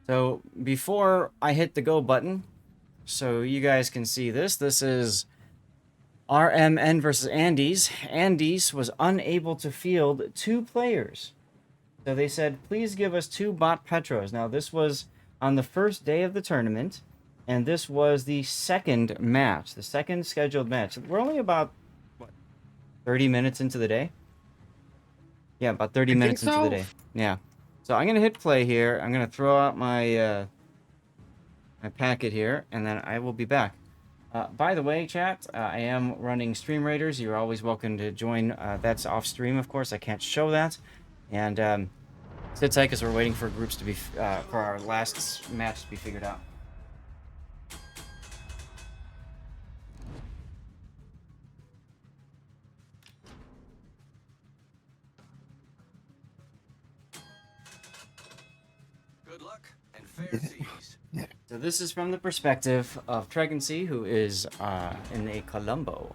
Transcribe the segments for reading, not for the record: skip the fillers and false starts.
So before I hit the go button, so you guys can see this, this is RMN versus Andes. Andes was unable to field 2 players. So they said, please give us 2 bot Petros. Now this was on the first day of the tournament, and this was the second match, the second scheduled match. We're only about, what, 30 minutes into the day? Yeah, about 30 I think minutes into the so. day. Yeah. So I'm going to hit play here. I'm going to throw out my my packet here, and then I will be back. By the way, chat, I am running Stream Raiders. You're always welcome to join. That's off stream, of course. I can't show that. And sit tight because we're waiting for groups to be, for our last match to be figured out. Good luck and fair seas. So this is from the perspective of Tregancy, who is in a Columbo.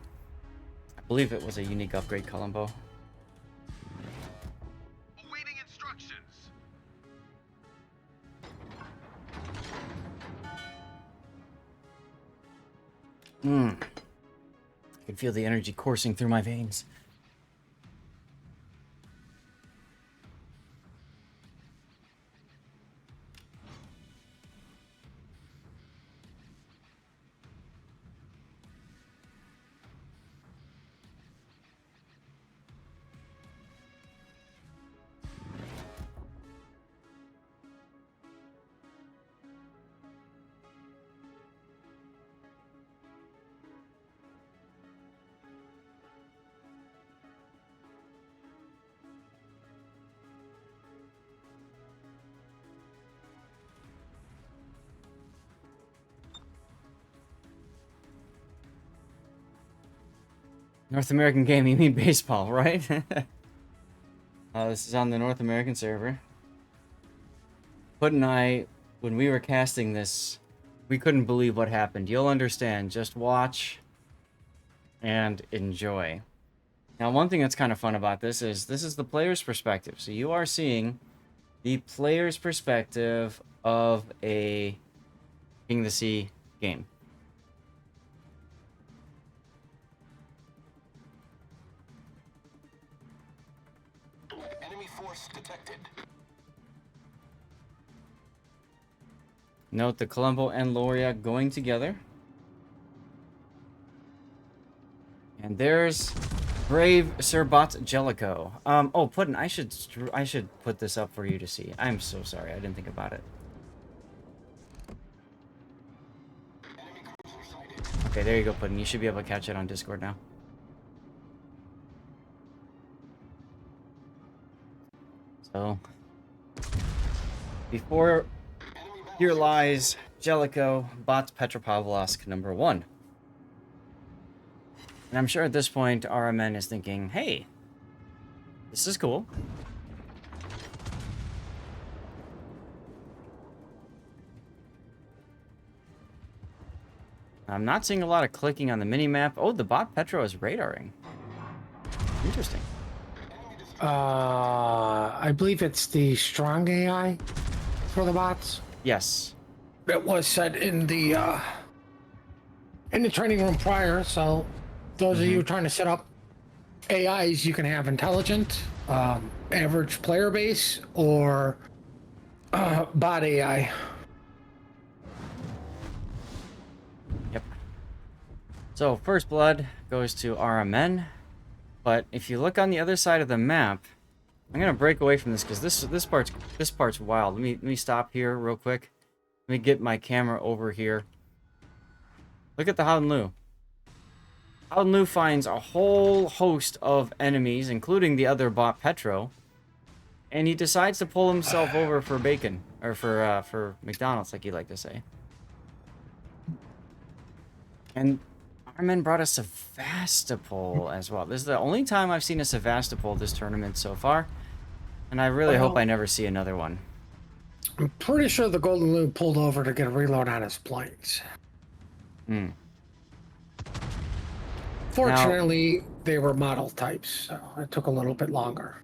I believe it was a unique upgrade Columbo. Awaiting instructions. I can feel the energy coursing through my veins. North American game, you mean baseball, right? This is on the North American server. Put and I, when we were casting this, we couldn't believe what happened. You'll understand. Just watch and enjoy. Now, one thing that's kind of fun about this is the player's perspective. So you are seeing the player's perspective of a King of the Sea game. Enemy force detected. Note the Columbo and Loria going together. And there's brave Sir Bot Jellicoe. Oh, Puddin', I should put this up for you to see. I'm so sorry, I didn't think about it. Okay, there you go, Puddin'. You should be able to catch it on Discord now. So, before here lies Jellicoe, Bot Petropavlovsk #1. And I'm sure at this point, RMN is thinking, hey, this is cool. I'm not seeing a lot of clicking on the mini-map. Oh, the bot Petro is radaring. Interesting. I believe it's the strong AI for the bots. Yes. It was said in the training room prior. So those of you trying to set up AIs, you can have intelligent, average player base, or bot AI. Yep. So first blood goes to RMN, but if you look on the other side of the map, I'm gonna break away from this because this part's wild. Let me stop here real quick. Let me get my camera over here. Look at the Howden Howden finds a whole host of enemies, including the other bot Petro, and he decides to pull himself over for bacon, or for McDonald's, like you like to say. And Armin brought a Sevastopol as well. This is the only time I've seen a Sevastopol this tournament so far, and I really hope I never see another one. I'm pretty sure the Golden Loon pulled over to get a reload on his planes. Fortunately, they were model types, so it took a little bit longer.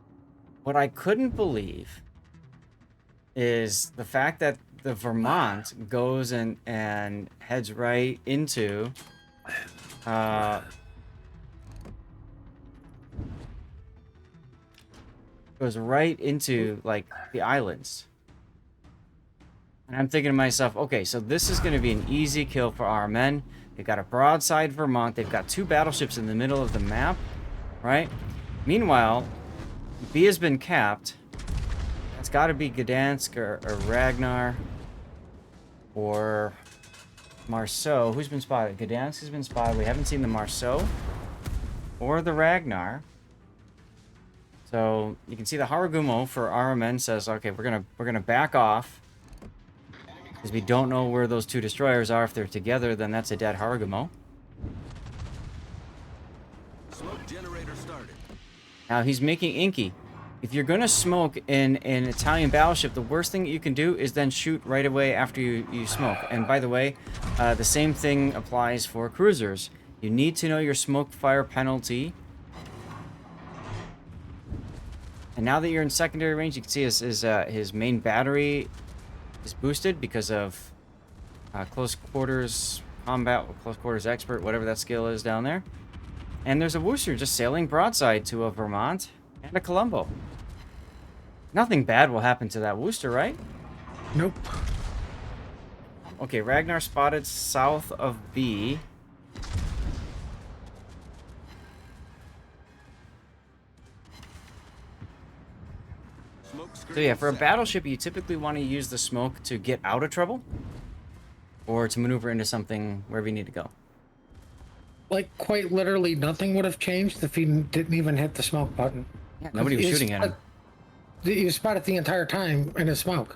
What I couldn't believe is the fact that the Vermont goes and heads right into goes right into like the islands. And I'm thinking to myself, okay, so this is going to be an easy kill for RMN. They've got a broadside Vermont. They've got 2 battleships in the middle of the map, right? Meanwhile, B has been capped. It's got to be Gdansk or Ragnar or Marceau. Who's been spotted? Gdansk has been spotted. We haven't seen the Marceau or the Ragnar. So you can see the Haragumo for RMN says, okay, we're gonna back off because we don't know where those 2 destroyers are. If they're together, then that's a dead Haragumo. Smoke generator started. Now he's making Inky. If you're gonna smoke in an Italian battleship, the worst thing you can do is then shoot right away after you smoke. And by the way, the same thing applies for cruisers. You need to know your smoke fire penalty. And now that you're in secondary range, you can see his main battery is boosted because of close quarters combat, close quarters expert, whatever that skill is down there. And there's a Worcester just sailing broadside to a Vermont and a Colombo. Nothing bad will happen to that Worcester, right? Nope. Okay, Ragnar spotted south of B. So yeah, for a battleship, you typically want to use the smoke to get out of trouble or to maneuver into something wherever you need to go. Like, quite literally nothing would have changed if he didn't even hit the smoke button. Yeah, nobody was shooting at him. He was spotted the entire time in his smoke.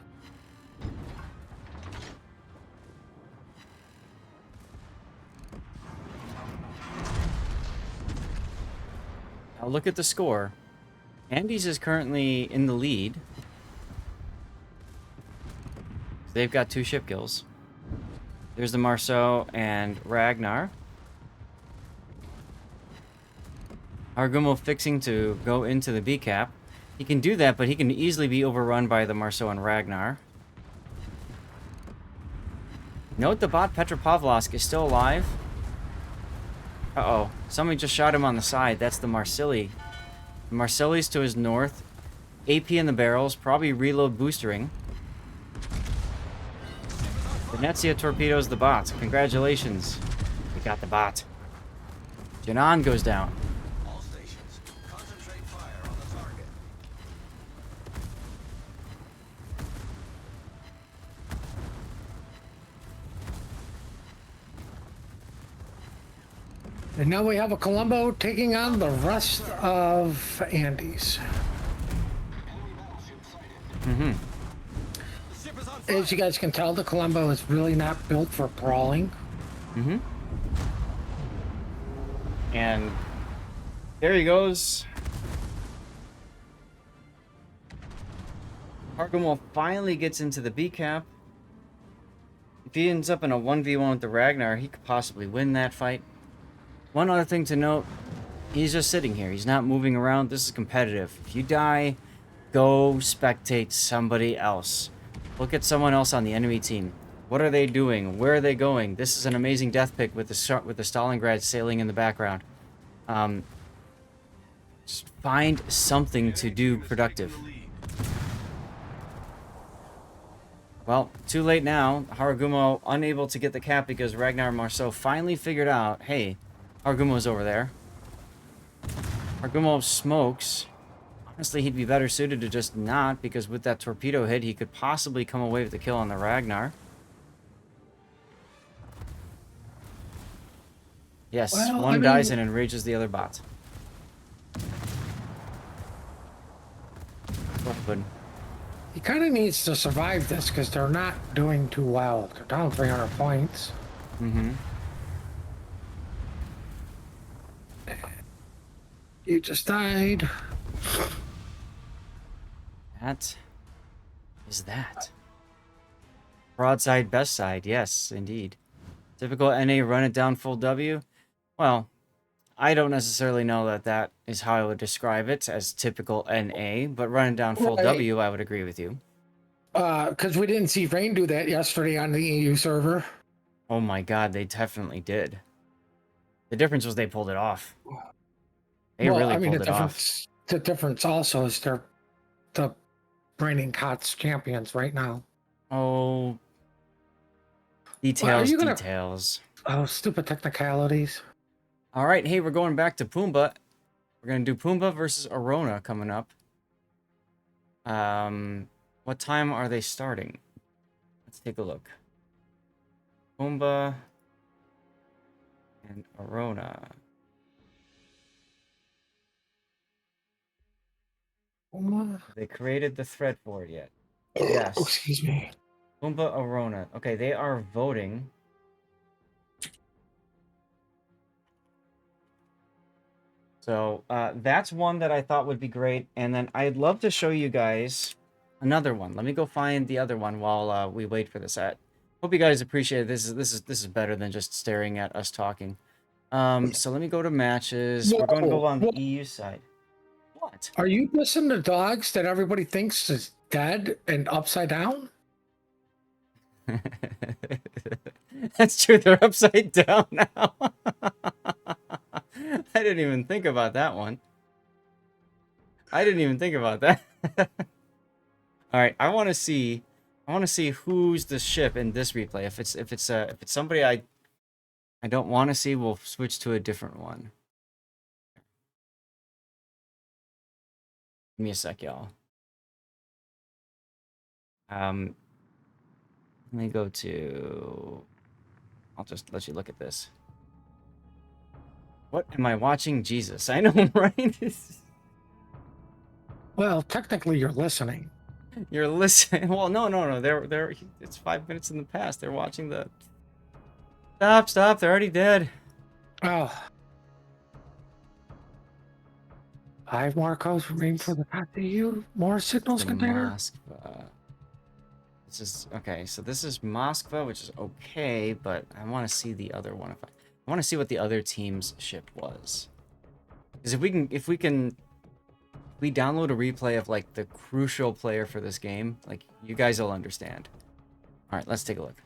Now look at the score. Andes is currently in the lead. They've got 2 ship kills. There's the Marceau and Ragnar. Argumo fixing to go into the B cap. He can do that, but he can easily be overrun by the Marceau and Ragnar. Note the bot Petropavlovsk is still alive. Uh-oh. Somebody just shot him on the side. That's the Marsili. The Marsili's to his north. AP in the barrels. Probably reload boostering. Venezia torpedoes the bot. Congratulations. We got the bot. Janan goes down. All stations, concentrate fire on the target. And now we have a Colombo taking on the rest of Andes. Mm-hmm. The ship is on fire. As you guys can tell, the Colombo is really not built for brawling. Mm-hmm. And there he goes. Hargumel finally gets into the B cap. If he ends up in a 1v1 with the Ragnar, he could possibly win that fight. One other thing to note, he's just sitting here. He's not moving around. This is competitive. If you die, go spectate somebody else. Look at someone else on the enemy team. What are they doing? Where are they going? This is an amazing death pick with the Stalingrad sailing in the background. Just find something to do productive. Well, too late now. Haragumo unable to get the cap because Ragnar and Marceau finally figured out, hey, Haragumo's over there. Haragumo smokes. Honestly, he'd be better suited to just not, because with that torpedo hit, he could possibly come away with the kill on the Ragnar. Yes, Well, one I dies mean- and enrages the other bot. But He kind of needs to survive this because they're not doing too well. They're down 300 points. mm-hmm. You just died. That is that. Broadside, best side. Yes, indeed. Typical NA run it down full W. Well, I don't necessarily know that that is how I would describe it as typical NA, but run it down full Right. W, I would agree with you. because we didn't see Rain do that yesterday on the EU server. Oh my god, they definitely did. The difference was they pulled it off. They Well, really I mean, pulled it off. the difference also is they're the reigning KOTS champions right now. Oh, Well, are details, you gonna? details. Oh, stupid technicalities. All right, hey, we're going back to Pumbaa. We're gonna do Pumbaa versus Arona coming up. What time are they starting? Let's take a look. Pumbaa and Arona. Oh, Have they created the thread for it yet? Yes. excuse me. Pumbaa Arona. Okay, they are voting. So that's one that I thought would be great. And then I'd love to show you guys another one. Let me go find the other one while we wait for this at. Hope you guys appreciate it. This is better than just staring at us talking. So let me go to matches. We're going to go on the EU side. What? Are you listening to dogs that everybody thinks is dead and upside down? That's true. They're upside down now. I didn't even think about that one. I didn't even think about that. All right, I want to see who's the ship in this replay. If it's somebody I don't want to see, we'll switch to a different one. Give me a sec, y'all. Let me go to. I'll just let you look at this. What am I watching? Jesus, I know, right? Well, technically, you're listening. You're listening. Well, no. They're. It's 5 minutes in the past. They're watching the. Stop! They're already dead. Oh. 5 more codes remain for the EU. More signals The container. Moskva. This is okay. So this is Moskva, which is okay, but I want to see the other one. I want to see what the other team's ship was. Because if we download a replay of like the crucial player for this game, like you guys will understand. All right, let's take a look.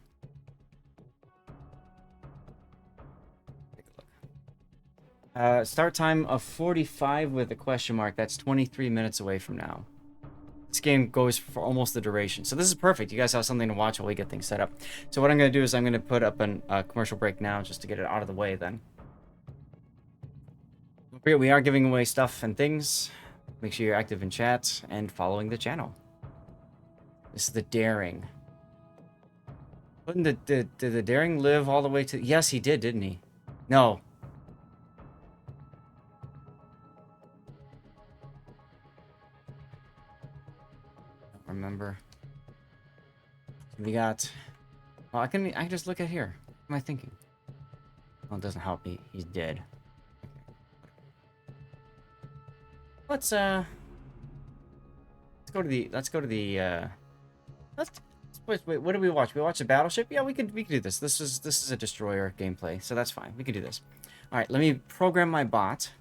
Start time of 45 with a question mark. That's 23 minutes away from now. This game goes for almost the duration. So this is perfect. You guys have something to watch while we get things set up. So what I'm going to do is I'm going to put up a commercial break now just to get it out of the way then. We are giving away stuff and things. Make sure you're active in chat and following the channel. This is the Daring. Did the Daring live all the way to... Yes, he did, didn't he? No. Remember. We got. Well, I can just look at here. What am I thinking? Well, it doesn't help me. He's dead. Let's go to the. Wait. What did we watch? We watched a battleship. Yeah, we could do this. This is a destroyer gameplay, so that's fine. We could do this. All right, let me program my bot.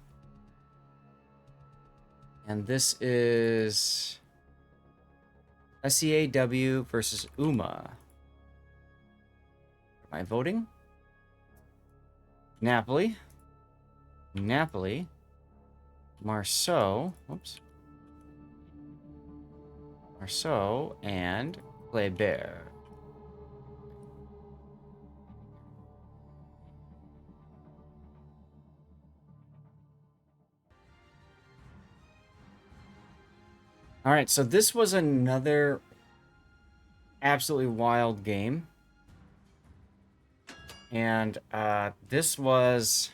And this is. SEAW versus UMA. Am I voting? Napoli, Marceau, whoops. Marceau and Kleber. All right, so this was another absolutely wild game. And this was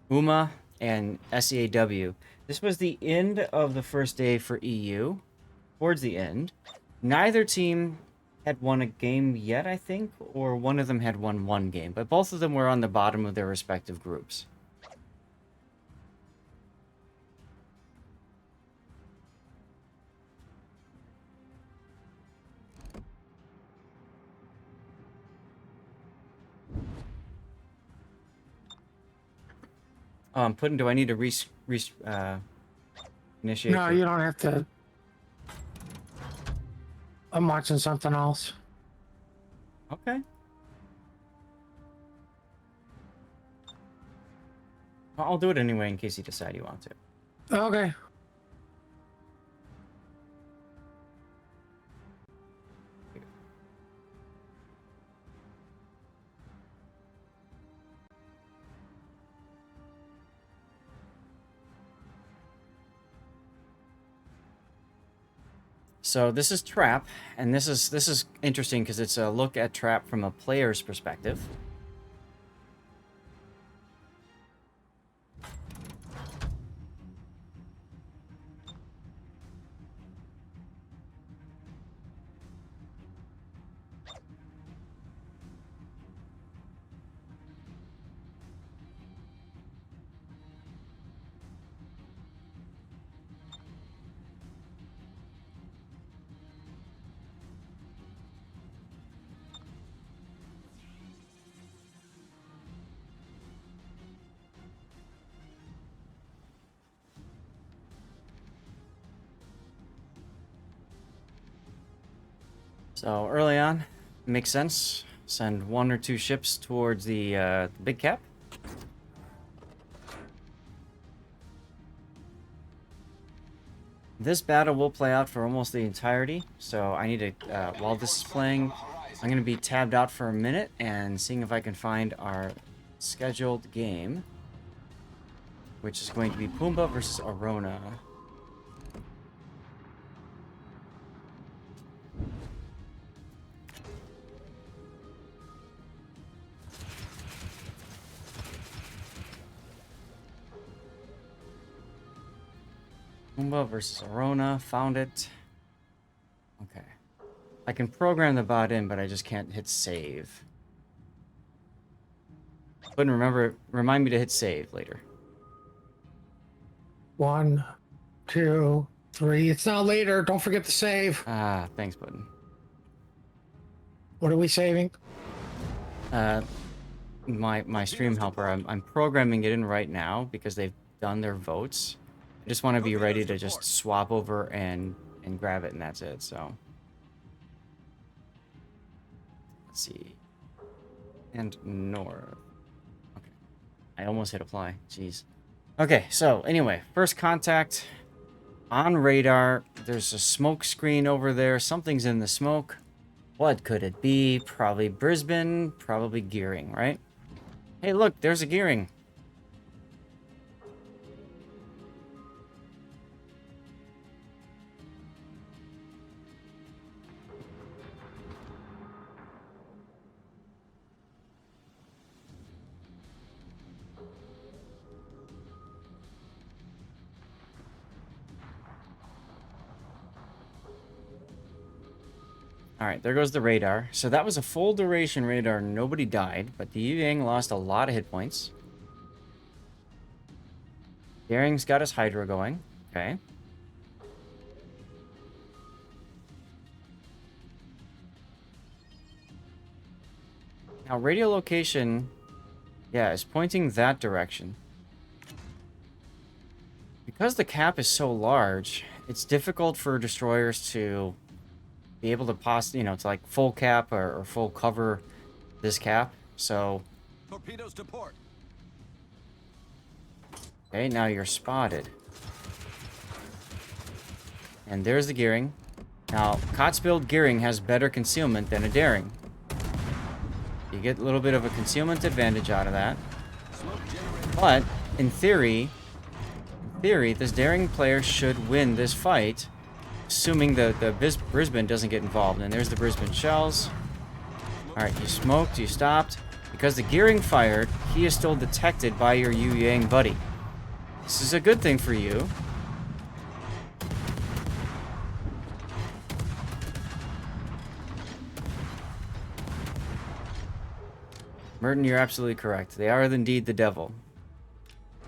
UMA and SEAW. This was the end of the first day for EU. Towards the end, neither team had won a game yet, I think, or one of them had won one game, but both of them were on the bottom of their respective groups. I'm putting. Do I need to Initiate. No, you don't have to. I'm watching something else. Okay. I'll do it anyway in case you decide you want to. Okay. So this is trap, and this is interesting because it's a look at trap from a player's perspective. So early on, makes sense. Send 1 or 2 ships towards the big cap. This battle will play out for almost the entirety, so I need to, while this is playing, I'm going to be tabbed out for a minute and seeing if I can find our scheduled game, which is going to be Pumbaa versus Arona. Pumbaa versus Arona, found it. Okay. I can program the bot in, but I just can't hit save. But remind me to hit save later. 1, 2, 3. It's not later. Don't forget to save. Ah, thanks, Puddin. What are we saving? My stream helper. I'm programming it in right now because they've done their votes. I just want to be ready to just swap over and grab it, and that's it. So let's see. And north. Okay. I almost hit apply. Jeez. Okay, so anyway, first contact on radar. There's a smoke screen over there. Something's in the smoke. What could it be? Probably Brisbane, probably Gearing, right? Hey, look, there's a Gearing. Alright, there goes the radar. So that was a full duration radar. Nobody died, but the Yang lost a lot of hit points. Gearing's got his Hydra going. Okay. Now, radio location, yeah, is pointing that direction. Because the cap is so large, it's difficult for destroyers to be able to to like full cap or full cover this cap. So Torpedoes to port. okay, now you're spotted. And there's the Gearing. Now, KOTS build Gearing has better concealment than a Daring. You get a little bit of a concealment advantage out of that. But in theory, this Daring player should win this fight, assuming the Brisbane doesn't get involved. And there's the Brisbane shells. Alright, you smoked, you stopped. Because the Gearing fired, he is still detected by your Yu Yang buddy. This is a good thing for you. Merton, you're absolutely correct. They are indeed the devil.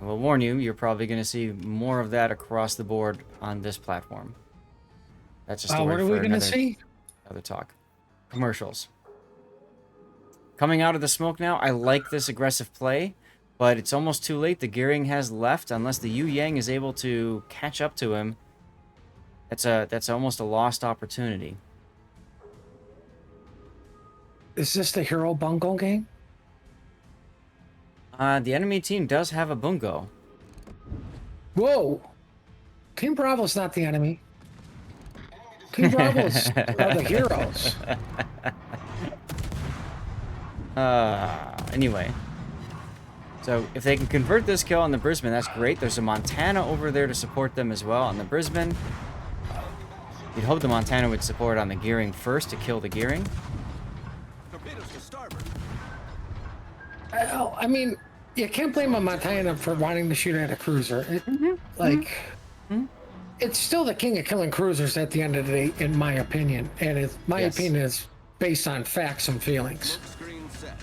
I will warn you, you're probably going to see more of that across the board on this platform. That's a story What are we for going to see? another talk. Commercials. Coming out of the smoke now, I like this aggressive play, But it's almost too late. The gearing has left. Unless the Yu Yang is able to catch up to him, that's almost a lost opportunity. Is this the Hero Bungo game? The enemy team does have a bungo. Whoa! Team Bravo's not the enemy. Team Bravo's are the heroes. Anyway. So, if they can convert this kill on the Brisbane, that's great. There's a Montana over there to support them as well on the Brisbane. You'd hope the Montana would support on the gearing first to kill the gearing. Torpedoes to starboard. I mean, you can't blame a Montana for wanting to shoot at a cruiser. It's still the king of killing cruisers at the end of the day, in my opinion. And my opinion is based on facts and feelings. Smoke screen set.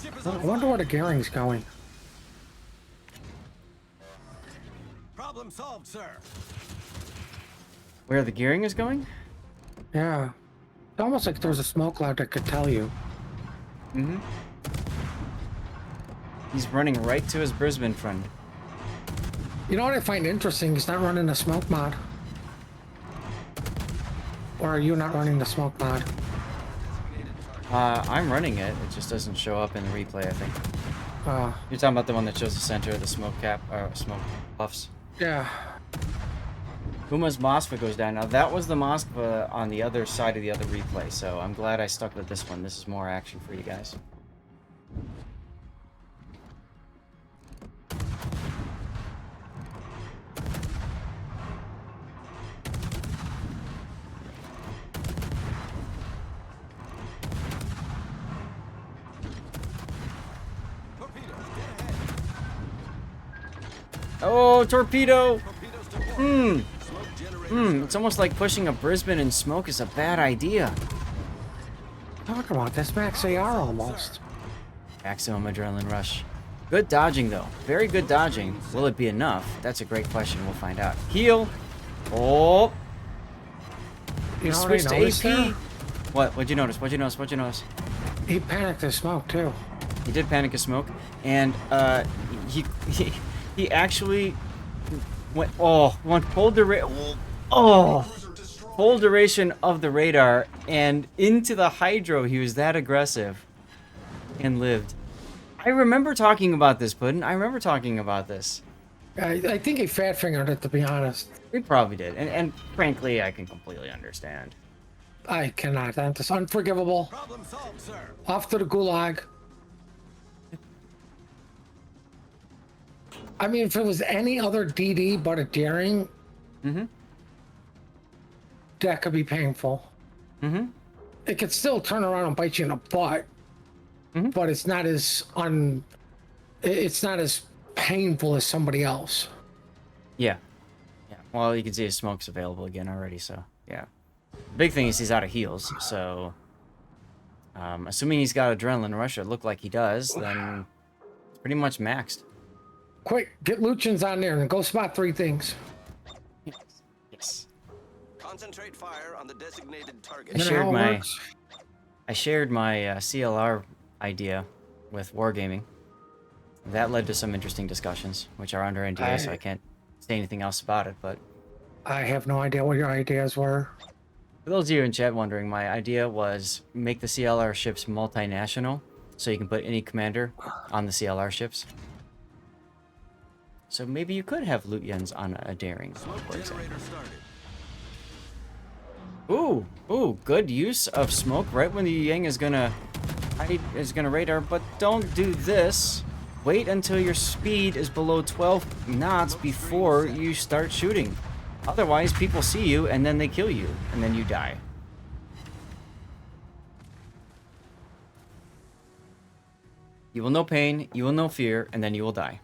Ship is I on wonder fire. where the gearing's going. Problem solved, sir. Where the gearing is going? Yeah. It's almost like there's a smoke cloud that could tell you. Mm-hmm. He's running right to his Brisbane friend. You know what I find interesting? He's not running the smoke mod. Or are you not running the smoke mod? I'm running it. It just doesn't show up in the replay, I think. You're talking about the one that shows the center of the smoke cap, or smoke buffs. Yeah. Puma's Moskva goes down. Now, that was the Moskva on the other side of the other replay, so I'm glad I stuck with this one. This is more action for you guys. Torpedoes, get ahead. Oh, torpedo! Torpedoes to port. Smoke generator It's almost like pushing a Brisbane in smoke is a bad idea. Talk about this max AR almost. Maximum adrenaline rush. Good dodging, though. Very good dodging. Will it be enough? That's a great question. We'll find out. Heal. Oh. You know what Switch I to noticed AP. there? What? What'd you notice? What'd you notice? What'd you notice? He panicked his smoke too. He did panic a smoke, and he actually went full duration. Oh, full duration of the radar and into the hydro. He was that aggressive, and lived. I remember talking about this, Puddin'. I remember talking about this. I think he fat fingered it, to be honest. We probably did, and frankly, I can completely understand. I cannot. That's unforgivable. Problem solved, sir. Off to the gulag. I mean, if it was any other DD but a daring, that could be painful. It could still turn around and bite you in the butt, but it's not as it's not as painful as somebody else. Yeah. Well, you can see his smoke's available again already, so yeah. Big thing is he's out of heals, so assuming he's got adrenaline rush, it looked like he does, then it's pretty much maxed. Quick, get Lucians on there and go spot 3 things. Yes. Concentrate fire on the designated target. You know how it works? I shared my CLR idea with Wargaming. That led to some interesting discussions, which are under NDA, so I can't say anything else about it, but I have no idea what your ideas were. for those of you in chat wondering, my idea was make the CLR ships multinational, so you can put any commander on the CLR ships. So maybe you could have Lutyens on a daring, Smoke for example. generator started. Ooh, good use of smoke right when the Yang is gonna radar, but don't do this. Wait until your speed is below 12 knots before you start shooting. Otherwise, people see you and then they kill you, and then you die. You will know pain, you will know fear, and then you will die.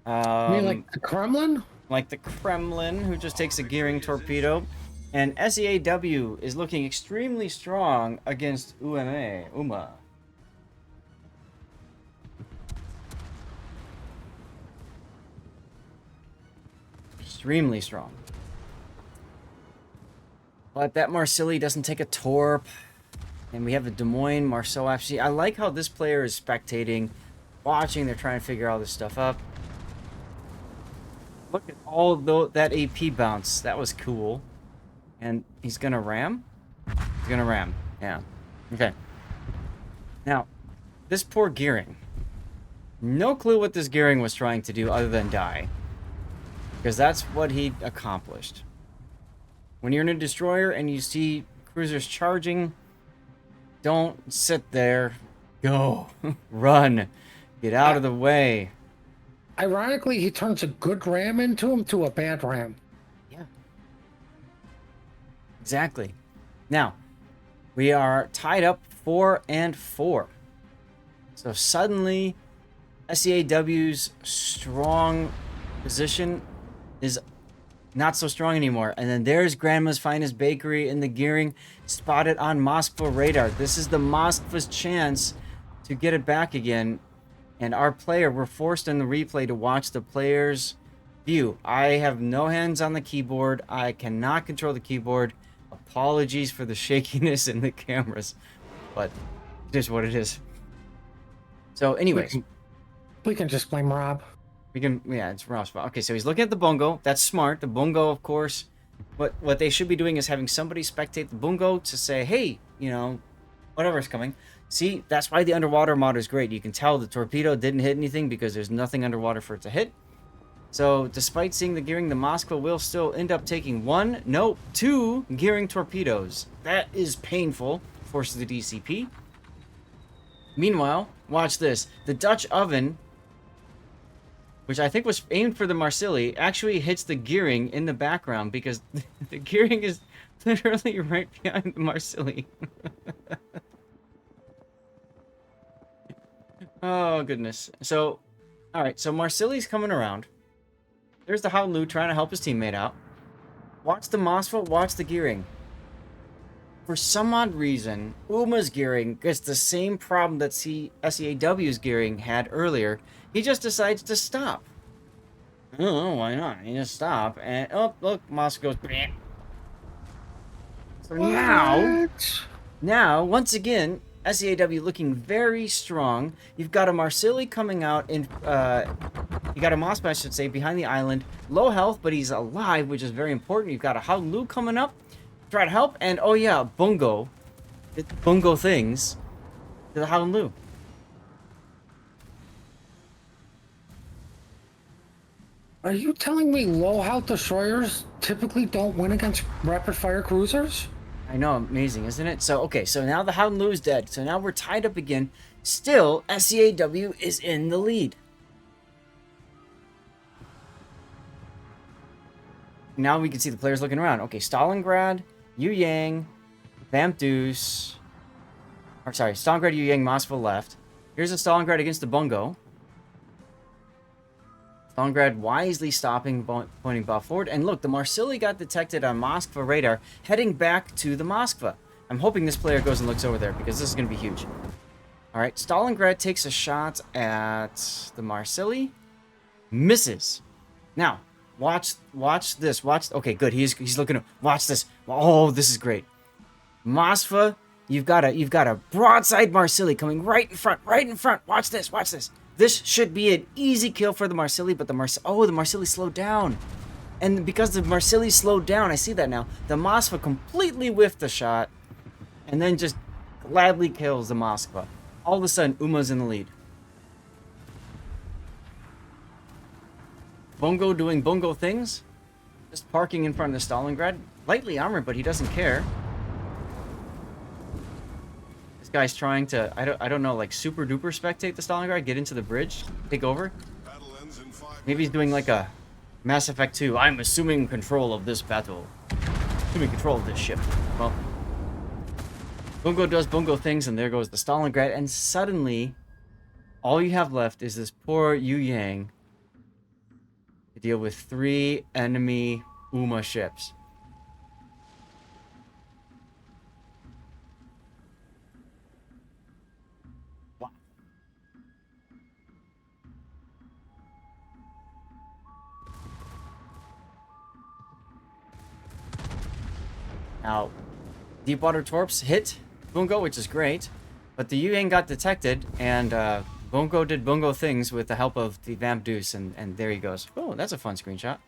You mean like the Kremlin? Like the Kremlin, who just takes a gearing torpedo. And SEAW is looking extremely strong against UMA. extremely strong. But that Marsilli doesn't take a torp. And we have a Des Moines Marceau FC. I like how this player is spectating, watching. They're trying to figure all this stuff up. Look at all that AP bounce. That was cool. And he's going to ram? He's going to ram. Yeah. Okay. Now, this poor Gearing. No clue what this Gearing was trying to do other than die. Because that's what he accomplished. When you're in a destroyer and you see cruisers charging, don't sit there. Go. Run. Get out of the way. Ironically, he turns a good ram into him to a bad ram. Yeah. Exactly. Now, we are tied up 4-4. So suddenly, SEAW's strong position is not so strong anymore. And then there's Grandma's Finest Bakery in the Gearing, spotted on Moskva radar. This is the Moskva's chance to get it back again. And our player, we're forced in the replay to watch the player's view. I have no hands on the keyboard. I cannot control the keyboard. Apologies for the shakiness in the cameras, but it is what it is. So anyways, we can just blame Rob. We can, yeah, it's Rob's fault. Okay, so he's looking at the bungo. That's smart. The bungo, of course. But what they should be doing is having somebody spectate the bungo to say, hey, you know, whatever's coming. See, that's why the underwater mod is great. You can tell the torpedo didn't hit anything because there's nothing underwater for it to hit. So, despite seeing the Gearing, the Moskva will still end up taking 2 Gearing torpedoes. That is painful. Forces the DCP. Meanwhile, watch this. The Dutch oven, which I think was aimed for the Marsilli, actually hits the Gearing in the background because the Gearing is literally right behind the Marsilli. Oh, goodness. So, alright, so Marsilli's coming around. There's the Hao-Lu trying to help his teammate out. Watch the Moskva, watch the Gearing. For some odd reason, Uma's Gearing gets the same problem that SEAW's Gearing had earlier. He just decides to stop. I don't know, why not? He just stop, and oh, look, Moskva goes, bleh. So now, once again, SEAW looking very strong. You've got a Marsilli coming out in, you got a Moskva, I should say, behind the island. Low health, but he's alive, which is very important. You've got a Hao-Lu coming up, try to help, and oh yeah, bungo. Bungo things to the Hao-Lu. Are you telling me low health destroyers typically don't win against rapid fire cruisers? I know, amazing, isn't it? So, okay, so now the Hao-Lu is dead. So now we're tied up again. Still, SEAW is in the lead. Now we can see the players looking around. Okay, Stalingrad, Yu Yang, Vampdeuce. Or sorry, Stalingrad, Yu Yang, Moskva left. Here's a Stalingrad against the bungo. Stalingrad wisely stopping, pointing buff forward. And look, the Marsilli got detected on Moskva radar, heading back to the Moskva. I'm hoping this player goes and looks over there, because this is going to be huge. Alright, Stalingrad takes a shot at the Marsilli. Misses. Now, watch this. Okay, good. He's looking. Watch this. Oh, this is great. Moskva, you've got a broadside Marsilli coming right in front. Watch this. This should be an easy kill for the Marsilli, but the Marsilli slowed down. And because the Marsilli slowed down, I see that now, the Moskva completely whiffed the shot and then just gladly kills the Moskva. All of a sudden, Uma's in the lead. Bungo doing bungo things. Just parking in front of the Stalingrad. Lightly armored, but he doesn't care. This guy's trying to, I don't know, like super duper spectate the Stalingrad, get into the bridge, take over. Maybe he's doing like a Mass Effect 2. I'm assuming control of this battle. Assuming control of this ship. Well, Bungo does bungo things, and there goes the Stalingrad, and suddenly, all you have left is this poor Yu Yang to deal with 3 enemy Uma ships. Wow. Now, Deepwater Torps hit Bungo, which is great, but the UAN got detected, and Bungo did Bungo things with the help of the Vamp Deuce, and there he goes. Oh, that's a fun screenshot.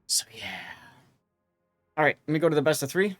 So, yeah. All right, let me go to the best of 3.